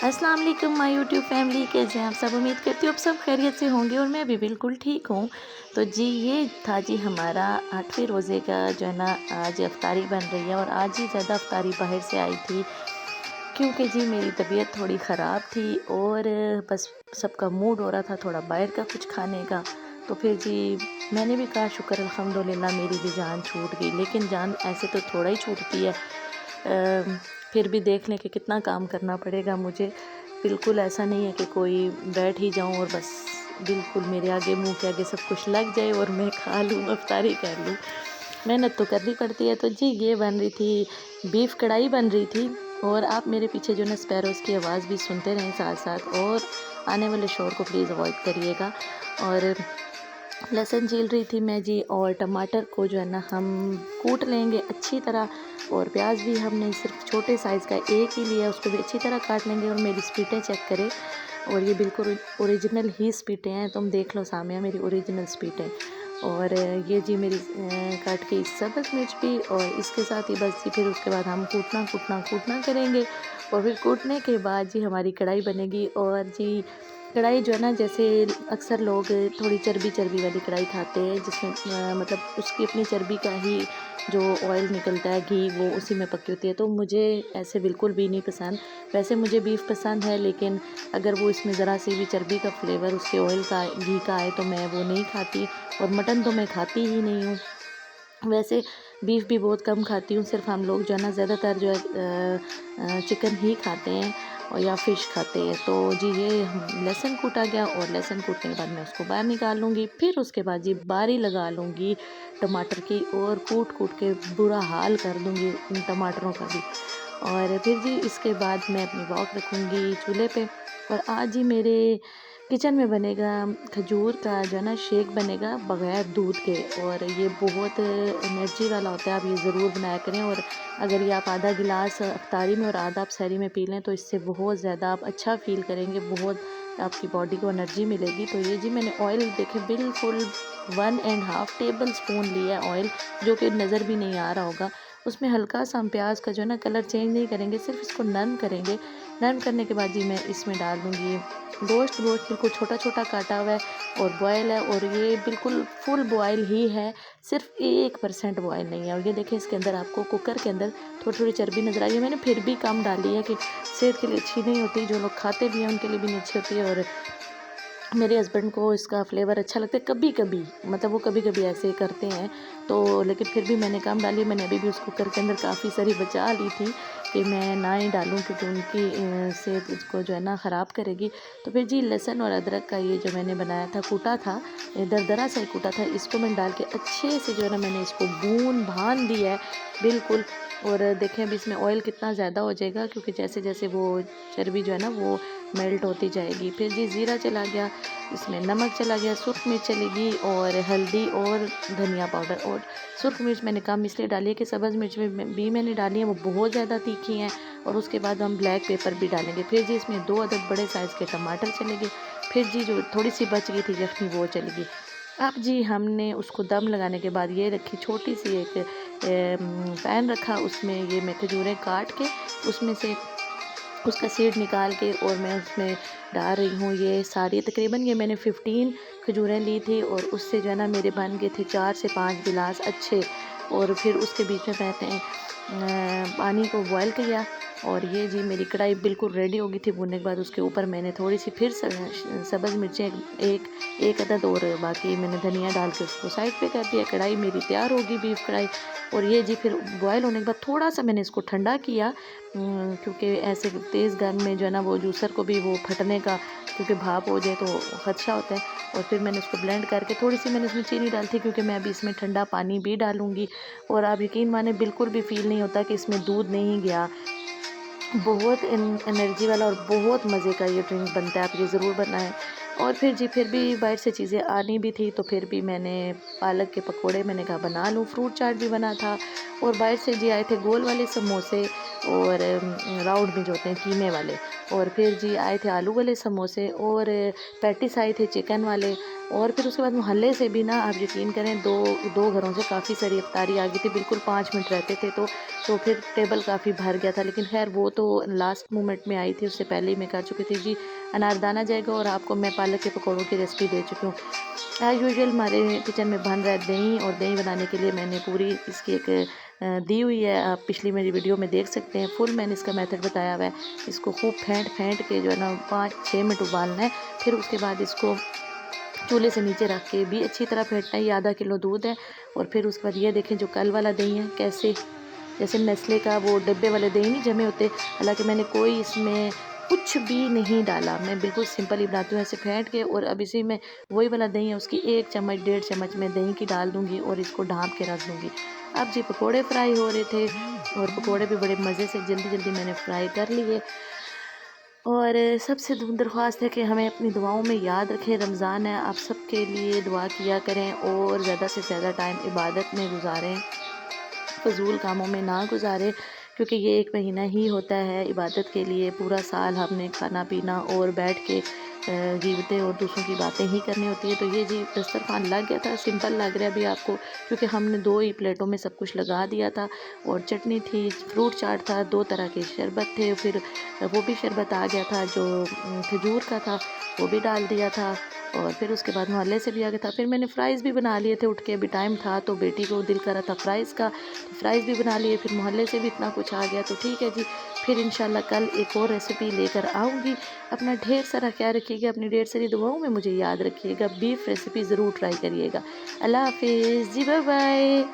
अस्सलाम वालेकुम my YouTube family, कैसे हैं आप सब। उम्मीद करती हूँ आप सब खैरियत से होंगे और मैं भी बिल्कुल ठीक हूँ। तो जी ये था जी हमारा 8वें रोज़े का जो है ना आज अफ्तारी बन रही है। और आज ही ज़्यादा अफ्तारी बाहर से आई थी क्योंकि जी मेरी तबीयत थोड़ी ख़राब थी और बस सबका मूड हो रहा था थोड़ा बाहर का कुछ खाने का। तो फिर जी मैंने भी कहा शुक्र अल्हम्दुलिल्लाह मेरी भी जान छूट गई। लेकिन जान ऐसे तो थोड़ा ही छूटती है, फिर भी देख लें कि कितना काम करना पड़ेगा मुझे। बिल्कुल ऐसा नहीं है कि कोई बैठ ही जाऊं और बस बिल्कुल मेरे आगे मुंह के आगे सब कुछ लग जाए और मैं खा लूं, अफ्तारी कर लूं। मेहनत तो करनी पड़ती है। तो जी ये बन रही थी, बीफ कढ़ाई बन रही थी। और आप मेरे पीछे जो ना स्पैरोज़ की आवाज़ भी सुनते रहें साथ साथ, और आने वाले शोर को प्लीज़ अवॉइड करिएगा। और लहसुन छील रही थी मैं जी, और टमाटर को जो है ना हम कूट लेंगे अच्छी तरह। और प्याज भी हमने सिर्फ छोटे साइज़ का एक ही लिया, उसको भी अच्छी तरह काट लेंगे। और मेरी स्पीटें चेक करें, और ये बिल्कुल ओरिजिनल ही स्पीटें हैं, तुम देख लो सामने मेरी ओरिजिनल स्पीटें। और ये जी मेरी काट के सब्ज़ मिर्च भी, और इसके साथ ही बस जी फिर उसके बाद हम कूटना करेंगे। और फिर कूटने के बाद जी हमारी कढ़ाई बनेगी। और जी कढ़ाई जो है ना, जैसे अक्सर लोग थोड़ी चर्बी चर्बी वाली कढ़ाई खाते हैं जिसमें मतलब उसकी अपनी चर्बी का ही जो ऑयल निकलता है, घी, वो उसी में पकी होती है। तो मुझे ऐसे बिल्कुल भी नहीं पसंद। वैसे मुझे बीफ पसंद है, लेकिन अगर वो इसमें ज़रा सी भी चर्बी का फ्लेवर उसके ऑयल का, घी का आए तो मैं वो नहीं खाती। और मटन तो मैं खाती ही नहीं हूँ। वैसे बीफ भी बहुत कम खाती हूँ, सिर्फ हम लोग जो है ना ज़्यादातर जो है चिकन ही खाते हैं और या फ़िश खाते हैं। तो जी ये लहसुन कूटा गया, और लहसुन कूटने के बाद मैं उसको बाहर निकाल लूँगी। फिर उसके बाद जी बारी लगा लूँगी टमाटर की, और कूट कूट के बुरा हाल कर दूँगी उन टमाटरों का भी। और फिर जी इसके बाद मैं अपनी वॉक रखूँगी चूल्हे पे। और आज ही मेरे किचन में बनेगा खजूर का जो है ना शेक बनेगा बग़ैर दूध के। और ये बहुत एनर्जी वाला होता है, आप ये ज़रूर बनाया करें। और अगर ये आप आधा गिलास अफ्तारी में और आधा आप सहरी में पी लें तो इससे बहुत ज़्यादा आप अच्छा फ़ील करेंगे, बहुत आपकी बॉडी को एनर्जी मिलेगी। तो ये जी मैंने ऑयल देखें बिल्कुल 1.5 टेबल स्पून लिया है ऑयल, जो कि नज़र भी नहीं आ रहा होगा। उसमें हल्का सा हम प्याज का जो है ना कलर चेंज नहीं करेंगे, सिर्फ इसको नरम करेंगे। नरम करने के बाद जी मैं इसमें डाल दूँगी गोश्त बिल्कुल छोटा छोटा काटा हुआ है और बॉयल है। और ये बिल्कुल फुल बॉयल ही है, सिर्फ 1% बॉयल नहीं है। और ये देखें इसके अंदर आपको कुकर के अंदर थोड़ी थोड़ी चर्बी नज़र आ रही है। मैंने फिर भी कम डाली है कि सेहत के लिए अच्छी नहीं होती, जो लोग खाते भी हैं उनके लिए भी नहीं अच्छी होती है। और मेरे हस्बैंड को इसका फ्लेवर अच्छा लगता है कभी कभी, मतलब वो कभी कभी ऐसे करते हैं। तो लेकिन फिर भी मैंने कम डाली। मैंने अभी भी उस कुकर के अंदर काफ़ी सारी बचा ली थी कि मैं ना ही डालूं, क्योंकि उनकी सेहत उसको जो है ना ख़राब करेगी। तो फिर जी लहसुन और अदरक का ये जो मैंने बनाया था, कूटा था, दरदरा सा ही कूटा था, इसको मैं डाल के अच्छे से जो है ना मैंने इसको भून भान दिया है बिल्कुल। और देखें अभी इसमें ऑयल कितना ज़्यादा हो जाएगा, क्योंकि जैसे जैसे वो चर्बी जो है ना वो मेल्ट होती जाएगी। फिर जी ज़ीरा चला गया, इसमें नमक चला गया, सुर्ख मिर्च चलेगी, और हल्दी और धनिया पाउडर। और सुर्ख मिर्च मैंने कम इसलिए डाली है कि सब्ज़ मिर्च में भी मैंने डाली है, वो बहुत ज़्यादा तीखी हैं। और उसके बाद हम ब्लैक पेपर भी डालेंगे। फिर जी इसमें 2 अदद बड़े साइज़ के टमाटर चलेंगे। फिर जी जो थोड़ी सी बच गई थी यखनी वो चलेगी। अब जी हमने उसको दम लगाने के बाद ये रखी छोटी सी एक पैन रखा, उसमें ये मैं खजूरें काट के उसमें से उसका सीड निकाल के और मैं उसमें डाल रही हूँ ये सारी। तकरीबन ये मैंने 15 खजूरें ली थी, और उससे जो है ना मेरे बन गए थे 4 से 5 गिलास अच्छे। और फिर उसके बीच में मैंने पानी को बॉयल किया। और ये जी मेरी कढ़ाई बिल्कुल रेडी हो गई थी। भुनने के बाद उसके ऊपर मैंने थोड़ी सी फिर सब्ज़ मिर्चें एक अदद, और बाकी मैंने धनिया डाल के उसको साइड पे कर दिया। कढ़ाई मेरी तैयार होगी बीफ कढ़ाई। और ये जी फिर बॉयल होने के बाद थोड़ा सा मैंने इसको ठंडा किया, क्योंकि ऐसे तेज़ गर्म में जो है ना वो जूसर को भी वो फटने का, क्योंकि भाप हो जाए तो खदशा होता है। और फिर मैंने उसको ब्लेंड करके थोड़ी सी मैंने इसमें चीनी डाली थी, क्योंकि मैं अभी इसमें ठंडा पानी भी डालूँगी। और आप यकीन माने बिल्कुल भी फ़ील नहीं होता कि इसमें दूध नहीं गया। बहुत एनर्जी वाला और बहुत मज़े का ये ड्रिंक बनता है, आप ये ज़रूर बनाएं। और फिर जी फिर भी बाहर से चीज़ें आनी भी थी, तो फिर भी मैंने पालक के पकोड़े मैंने कहा बना लूँ। फ्रूट चाट भी बना था। और बाहर से जी आए थे गोल वाले समोसे, और राउंड में जो होते हैं कीमे वाले। और फिर जी आए थे आलू वाले समोसे, और पैटिस आए थे चिकन वाले। और फिर उसके बाद मोहल्ले से भी ना आप यकीन करें दो घरों से काफ़ी सारी इफ्तारी आ गई थी, बिल्कुल 5 मिनट रहते थे तो फिर टेबल काफ़ी भर गया था। लेकिन खैर वो तो लास्ट मोमेंट में आई थी, उससे पहले ही मैं कर चुकी थी जी। अनारदाना जाएगा और आपको मैं पालक के पकौड़ों की रेसिपी दे चुकी हूँ। एज़ यूजुअल हमारे किचन में बन रहा है दही, और दही बनाने के लिए मैंने पूरी इसकी एक दी हुई है, आप पिछली मेरी वीडियो में देख सकते हैं। फुल मैंने इसका मेथड बताया हुआ है। इसको खूब फेंट के जो है ना 5-6 मिनट उबालना है। फिर उसके बाद इसको चूल्हे से नीचे रख के भी अच्छी तरह फेंटना है। ये आधा किलो दूध है। और फिर उसके बाद ये देखें जो कल वाला दही है कैसे, जैसे नेस्ले का वो डब्बे वाले दही नहीं जमे होते, हालांकि मैंने कोई इसमें कुछ भी नहीं डाला, मैं बिल्कुल सिंपल ही बनाती हूँ ऐसे फेंट के। और अब इसी में वही वाला दही है, उसकी 1 चम्मच 1.5 चम्मच मैं दही की डाल दूँगी और इसको ढाँप के रख दूँगी। अब जी पकोड़े फ्राई हो रहे थे, और पकोड़े भी बड़े मज़े से जल्दी जल्दी मैंने फ्राई कर लिए। और सबसे दरख्वास्त है कि हमें अपनी दुआओं में याद रखें। रमज़ान है, आप सबके लिए दुआ किया करें और ज़्यादा से ज़्यादा टाइम इबादत में गुजारें, फ़जूल कामों में ना गुजारें, क्योंकि ये एक महीना ही होता है इबादत के लिए। पूरा साल हमने खाना पीना और बैठ के गीबतें और दूसरों की बातें ही करनी होती है। तो ये जी दस्तरखान लग गया था, सिंपल लग रहा है अभी आपको, क्योंकि हमने 2 ही प्लेटों में सब कुछ लगा दिया था। और चटनी थी, फ्रूट चाट था, 2 तरह के शरबत थे, फिर वो भी शरबत आ गया था जो खजूर का था, वो भी डाल दिया था। और फिर उसके बाद मोहल्ले से भी आ गया था। फिर मैंने फ़्राइज़ भी बना लिए थे उठ के, अभी टाइम था तो बेटी को दिल कर रहा था फ़्राइज़ का, तो फ़्राइज़ भी बना लिए। फिर मोहल्ले से भी इतना कुछ आ गया, तो ठीक है जी। फिर इंशाल्लाह कल एक और रेसिपी लेकर आऊँगी। अपना ढेर सारा ख्याल रखिएगा, अपनी ढेर सारी दुआओं में मुझे याद रखिएगा। बीफ रेसिपी ज़रूर ट्राई करिएगा। अल्लाह हाफ़िज़ जी, बाय बाय।